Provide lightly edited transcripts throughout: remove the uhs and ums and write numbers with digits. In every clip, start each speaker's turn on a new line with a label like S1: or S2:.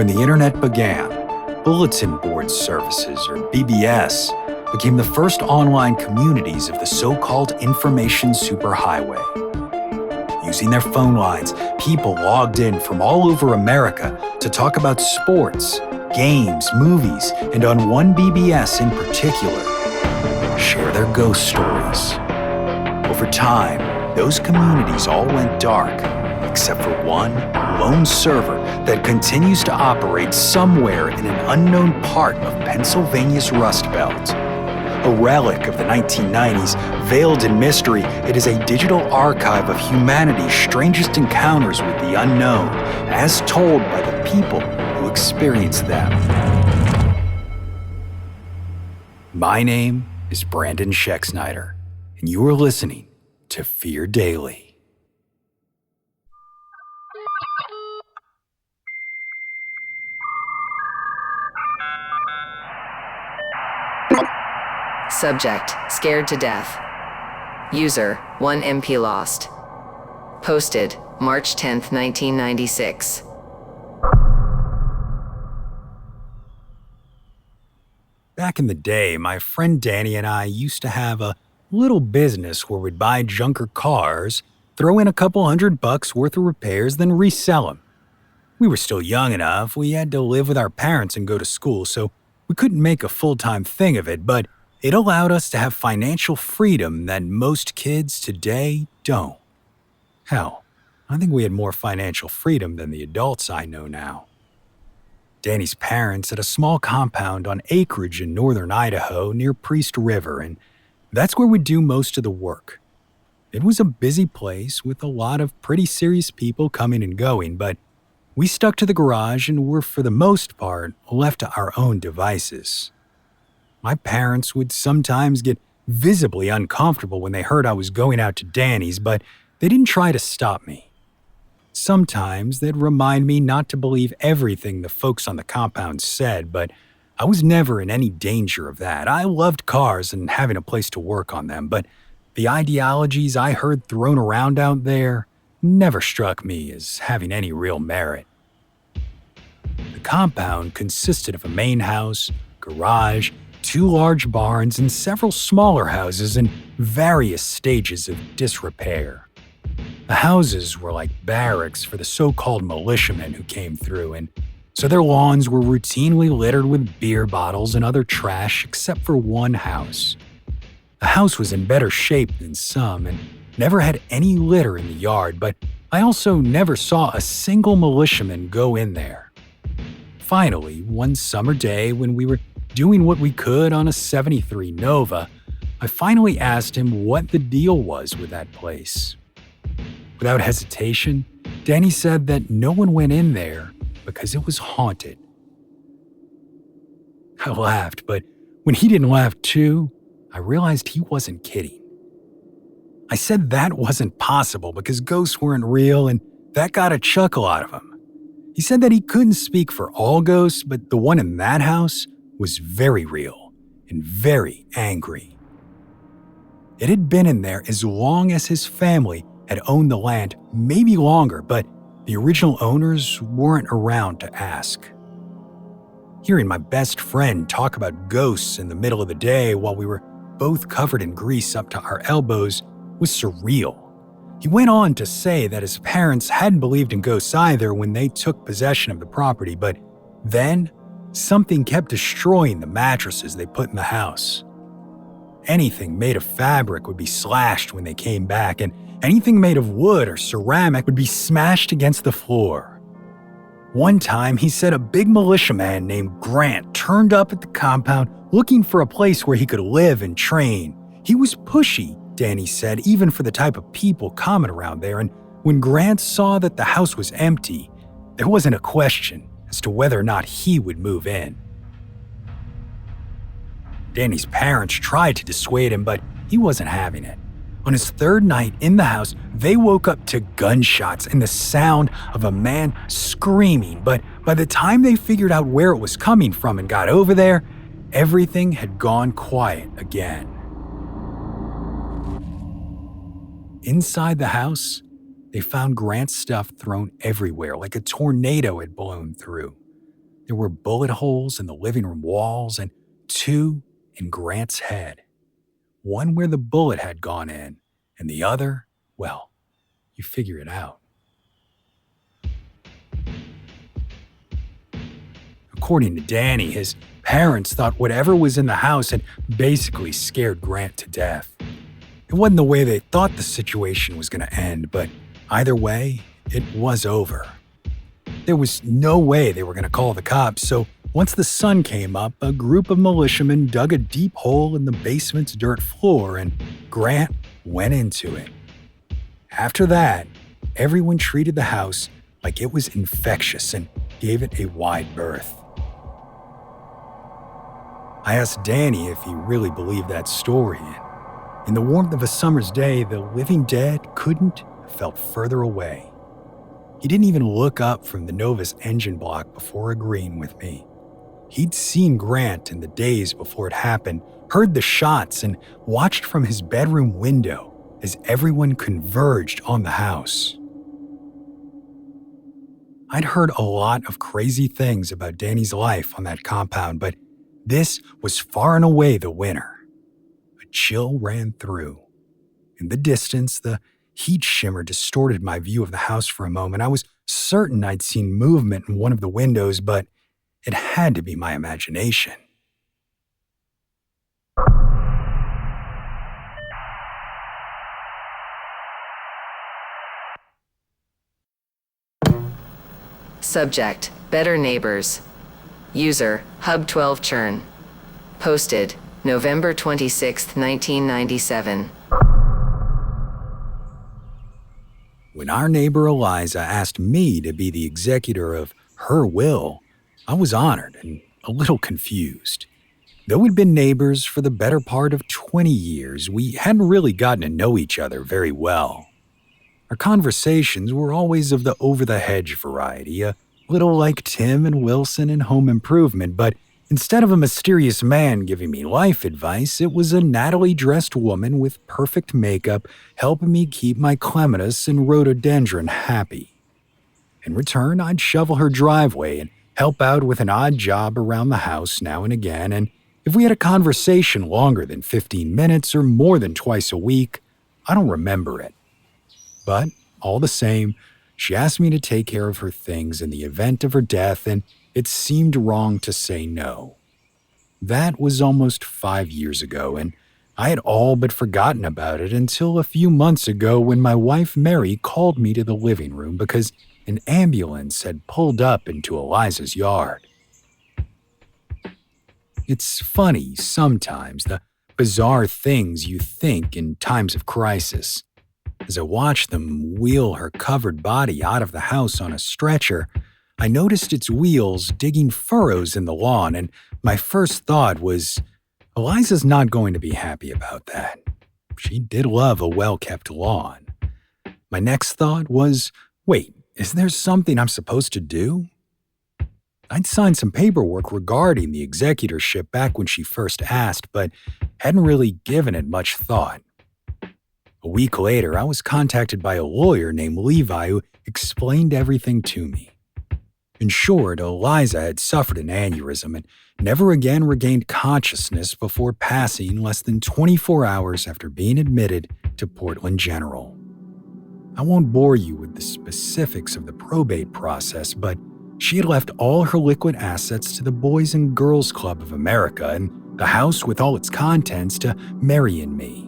S1: When the internet began, bulletin board services, or BBS, became the first online communities of the so-called information superhighway. Using their phone lines, people logged in from all over America to talk about sports, games, movies, and on one BBS in particular, share their ghost stories. Over time, those communities all went dark, except for one lone server that continues to operate somewhere in an unknown part of Pennsylvania's Rust Belt. A relic of the 1990s, veiled in mystery, it is a digital archive of humanity's strangest encounters with the unknown, as told by the people who experienced them. My name is Brandon Schexnayder, and you are listening to Fear Daily.
S2: Subject, scared to death. User, 1MP lost. Posted, March 10th, 1996.
S1: Back in the day, my friend Danny and I used to have a little business where we'd buy junker cars, throw in a couple $100 worth of repairs, then resell them. We were still young enough, we had to live with our parents and go to school, so we couldn't make a full-time thing of it, but it allowed us to have financial freedom that most kids today don't. Hell, I think we had more financial freedom than the adults I know now. Danny's parents had a small compound on acreage in northern Idaho near Priest River, and that's where we'd do most of the work. It was a busy place with a lot of pretty serious people coming and going, but we stuck to the garage and were, for the most part, left to our own devices. My parents would sometimes get visibly uncomfortable when they heard I was going out to Danny's, but they didn't try to stop me. Sometimes they'd remind me not to believe everything the folks on the compound said, but I was never in any danger of that. I loved cars and having a place to work on them, but the ideologies I heard thrown around out there never struck me as having any real merit. The compound consisted of a main house, garage, 2 large barns, and several smaller houses in various stages of disrepair. The houses were like barracks for the so-called militiamen who came through, and so their lawns were routinely littered with beer bottles and other trash except for one house. The house was in better shape than some and never had any litter in the yard, but I also never saw a single militiaman go in there. Finally, one summer day when we were doing what we could on a 73 Nova, I finally asked him what the deal was with that place. Without hesitation, Danny said that no one went in there because it was haunted. I laughed, but when he didn't laugh too, I realized he wasn't kidding. I said that wasn't possible because ghosts weren't real, and that got a chuckle out of him. He said that he couldn't speak for all ghosts, but the one in that house was very real and very angry. It had been in there as long as his family had owned the land, maybe longer, but the original owners weren't around to ask. Hearing my best friend talk about ghosts in the middle of the day while we were both covered in grease up to our elbows was surreal. He went on to say that his parents hadn't believed in ghosts either when they took possession of the property, but then something kept destroying the mattresses they put in the house. Anything made of fabric would be slashed when they came back, and anything made of wood or ceramic would be smashed against the floor. One time, he said a big militiaman named Grant turned up at the compound looking for a place where he could live and train. He was pushy, Danny said, even for the type of people common around there, and when Grant saw that the house was empty, there wasn't a question as to whether or not he would move in. Danny's parents tried to dissuade him, but he wasn't having it. On his 3rd night in the house, they woke up to gunshots and the sound of a man screaming, but by the time they figured out where it was coming from and got over there, everything had gone quiet again. Inside the house, they found Grant's stuff thrown everywhere like a tornado had blown through. There were bullet holes in the living room walls and 2 in Grant's head. One where the bullet had gone in, and the other, well, you figure it out. According to Danny, his parents thought whatever was in the house had basically scared Grant to death. It wasn't the way they thought the situation was going to end, but either way, it was over. There was no way they were going to call the cops, so once the sun came up, a group of militiamen dug a deep hole in the basement's dirt floor, and Grant went into it. After that, everyone treated the house like it was infectious and gave it a wide berth. I asked Danny if he really believed that story. In the warmth of a summer's day, the living dead couldn't have felt further away. He didn't even look up from the Nova's engine block before agreeing with me. He'd seen Grant in the days before it happened, heard the shots, and watched from his bedroom window as everyone converged on the house. I'd heard a lot of crazy things about Danny's life on that compound, but this was far and away the winner. A chill ran through. In the distance, the heat shimmer distorted my view of the house for a moment. I was certain I'd seen movement in one of the windows, but it had to be my imagination.
S2: Subject: Better Neighbors. User: Hub12Churn. Posted November 26, 1997.
S1: When our neighbor Eliza asked me to be the executor of her will, I was honored and a little confused. Though we'd been neighbors for the better part of 20 years, we hadn't really gotten to know each other very well. Our conversations were always of the over-the-hedge variety, a little like Tim and Wilson in Home Improvement, but instead of a mysterious man giving me life advice, it was a nattily-dressed woman with perfect makeup helping me keep my clematis and rhododendron happy. In return, I'd shovel her driveway and help out with an odd job around the house now and again, and if we had a conversation longer than 15 minutes or more than twice a week, I don't remember it. But all the same, she asked me to take care of her things in the event of her death, and it seemed wrong to say no. That was almost 5 years ago, and I had all but forgotten about it until a few months ago when my wife Mary called me to the living room because an ambulance had pulled up into Eliza's yard. It's funny sometimes, the bizarre things you think in times of crisis. As I watched them wheel her covered body out of the house on a stretcher, I noticed its wheels digging furrows in the lawn, and my first thought was, Eliza's not going to be happy about that. She did love a well-kept lawn. My next thought was, wait, is there something I'm supposed to do? I'd signed some paperwork regarding the executorship back when she first asked, but hadn't really given it much thought. A week later, I was contacted by a lawyer named Levi who explained everything to me. In short, Eliza had suffered an aneurysm and never again regained consciousness before passing less than 24 hours after being admitted to Portland General. I won't bore you with the specifics of the probate process, but she had left all her liquid assets to the Boys and Girls Club of America and the house with all its contents to Mary and me.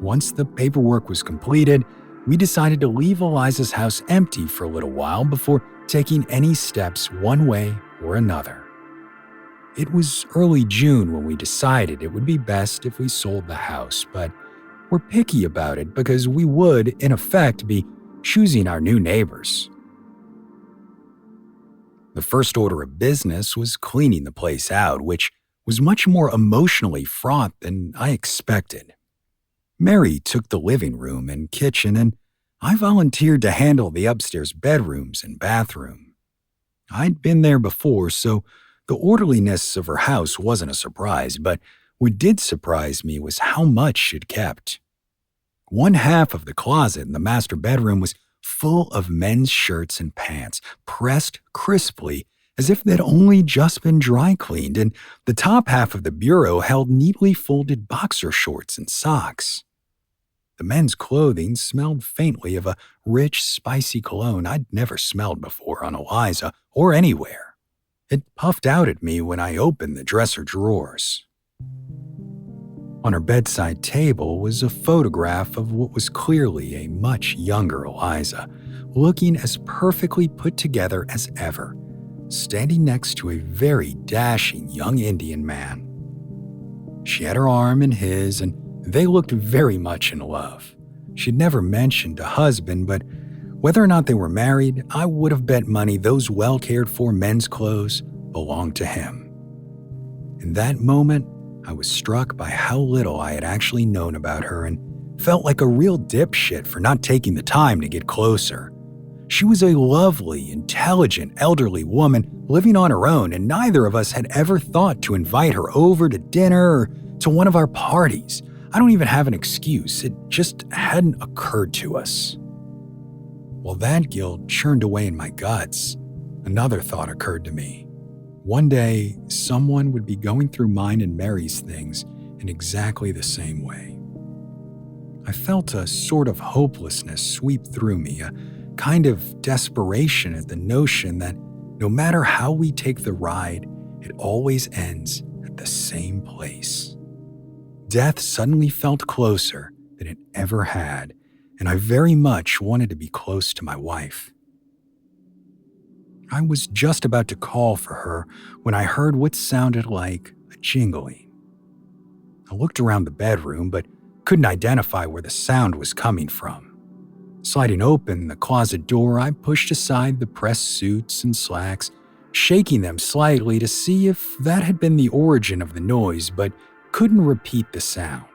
S1: Once the paperwork was completed, we decided to leave Eliza's house empty for a little while before taking any steps one way or another. It was early June when we decided it would be best if we sold the house, but we're picky about it because we would, in effect, be choosing our new neighbors. The first order of business was cleaning the place out, which was much more emotionally fraught than I expected. Mary took the living room and kitchen, and I volunteered to handle the upstairs bedrooms and bathroom. I'd been there before, so the orderliness of her house wasn't a surprise, but what did surprise me was how much she'd kept. One half of the closet in the master bedroom was full of men's shirts and pants, pressed crisply as if they'd only just been dry cleaned, and the top half of the bureau held neatly folded boxer shorts and socks. The men's clothing smelled faintly of a rich, spicy cologne I'd never smelled before on Eliza or anywhere. It puffed out at me when I opened the dresser drawers. On her bedside table was a photograph of what was clearly a much younger Eliza, looking as perfectly put together as ever, standing next to a very dashing young Indian man. She had her arm in his, and they looked very much in love. She'd never mentioned a husband, but whether or not they were married, I would have bet money those well-cared-for men's clothes belonged to him. In that moment, I was struck by how little I had actually known about her and felt like a real dipshit for not taking the time to get closer. She was a lovely, intelligent, elderly woman living on her own, and neither of us had ever thought to invite her over to dinner or to one of our parties. I don't even have an excuse. It just hadn't occurred to us. While that guilt churned away in my guts, another thought occurred to me. One day, someone would be going through mine and Mary's things in exactly the same way. I felt a sort of hopelessness sweep through me, a kind of desperation at the notion that no matter how we take the ride, it always ends at the same place. Death suddenly felt closer than it ever had, and I very much wanted to be close to my wife. I was just about to call for her when I heard what sounded like a jingling. I looked around the bedroom, but couldn't identify where the sound was coming from. Sliding open the closet door, I pushed aside the pressed suits and slacks, shaking them slightly to see if that had been the origin of the noise, but couldn't repeat the sound.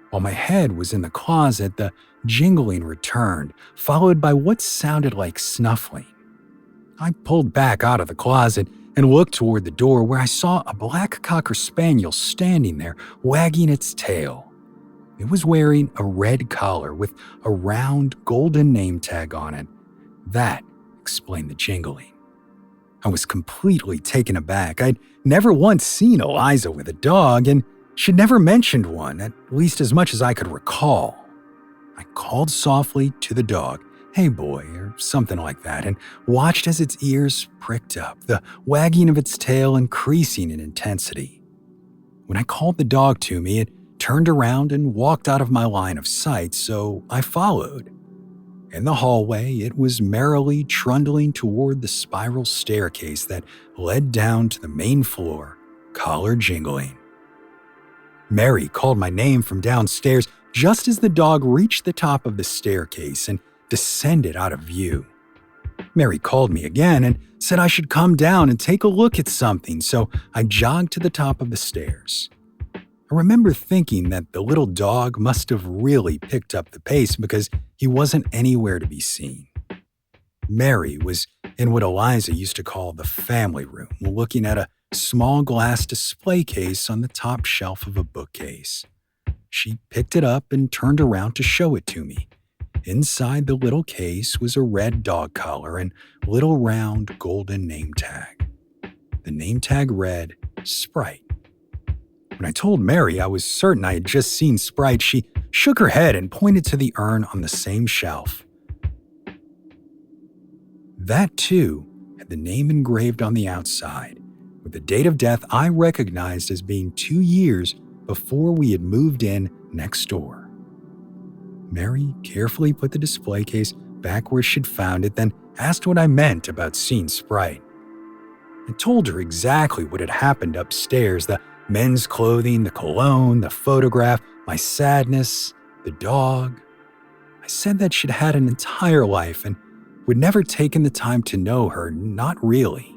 S1: While my head was in the closet, the jingling returned, followed by what sounded like snuffling. I pulled back out of the closet and looked toward the door, where I saw a black cocker spaniel standing there, wagging its tail. It was wearing a red collar with a round golden name tag on it. That explained the jingling. I was completely taken aback. I'd never once seen Eliza with a dog, and she'd never mentioned one, at least as much as I could recall. I called softly to the dog, "Hey boy," or something like that, and watched as its ears pricked up, the wagging of its tail increasing in intensity. When I called the dog to me, it turned around and walked out of my line of sight, so I followed. In the hallway, it was merrily trundling toward the spiral staircase that led down to the main floor, collar jingling. Mary called my name from downstairs just as the dog reached the top of the staircase and descended out of view. Mary called me again and said I should come down and take a look at something, so I jogged to the top of the stairs. I remember thinking that the little dog must have really picked up the pace because he wasn't anywhere to be seen. Mary was in what Eliza used to call the family room, looking at a small glass display case on the top shelf of a bookcase. She picked it up and turned around to show it to me. Inside the little case was a red dog collar and little round golden name tag. The name tag read Sprite. When I told Mary I was certain I had just seen Sprite, she shook her head and pointed to the urn on the same shelf. That, too, had the name engraved on the outside, with the date of death I recognized as being 2 years before we had moved in next door. Mary carefully put the display case back where she'd found it, then asked what I meant about seeing Sprite. I told her exactly what had happened upstairs, the men's clothing, the cologne, the photograph, my sadness, the dog. I said that she'd had an entire life and would never taken the time to know her, not really.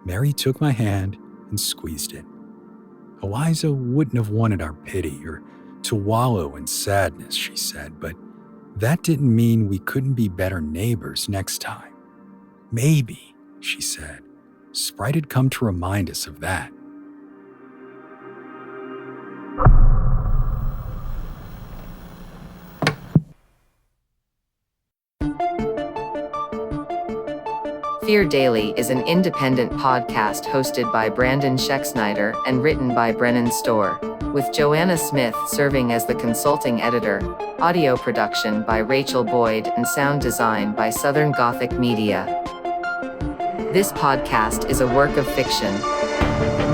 S1: Mary took my hand and squeezed it. Eliza wouldn't have wanted our pity or to wallow in sadness, she said, but that didn't mean we couldn't be better neighbors next time. Maybe, she said, Sprite had come to remind us of that.
S2: Fear Daily is an independent podcast hosted by Brandon Schexnayder and written by Brennan Storr, with Joanna Smith serving as the consulting editor, audio production by Rachel Boyd, and sound design by Southern Gothic Media. This podcast is a work of fiction.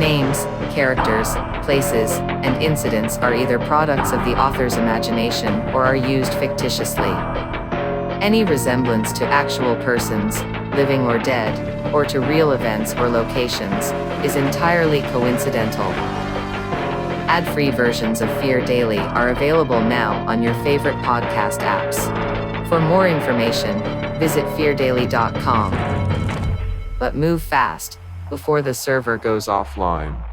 S2: Names, characters, places, and incidents are either products of the author's imagination or are used fictitiously. Any resemblance to actual persons, living or dead, or to real events or locations, is entirely coincidental. Ad-free versions of Fear Daily are available now on your favorite podcast apps. For more information, visit feardaily.com. But move fast, before the server goes offline.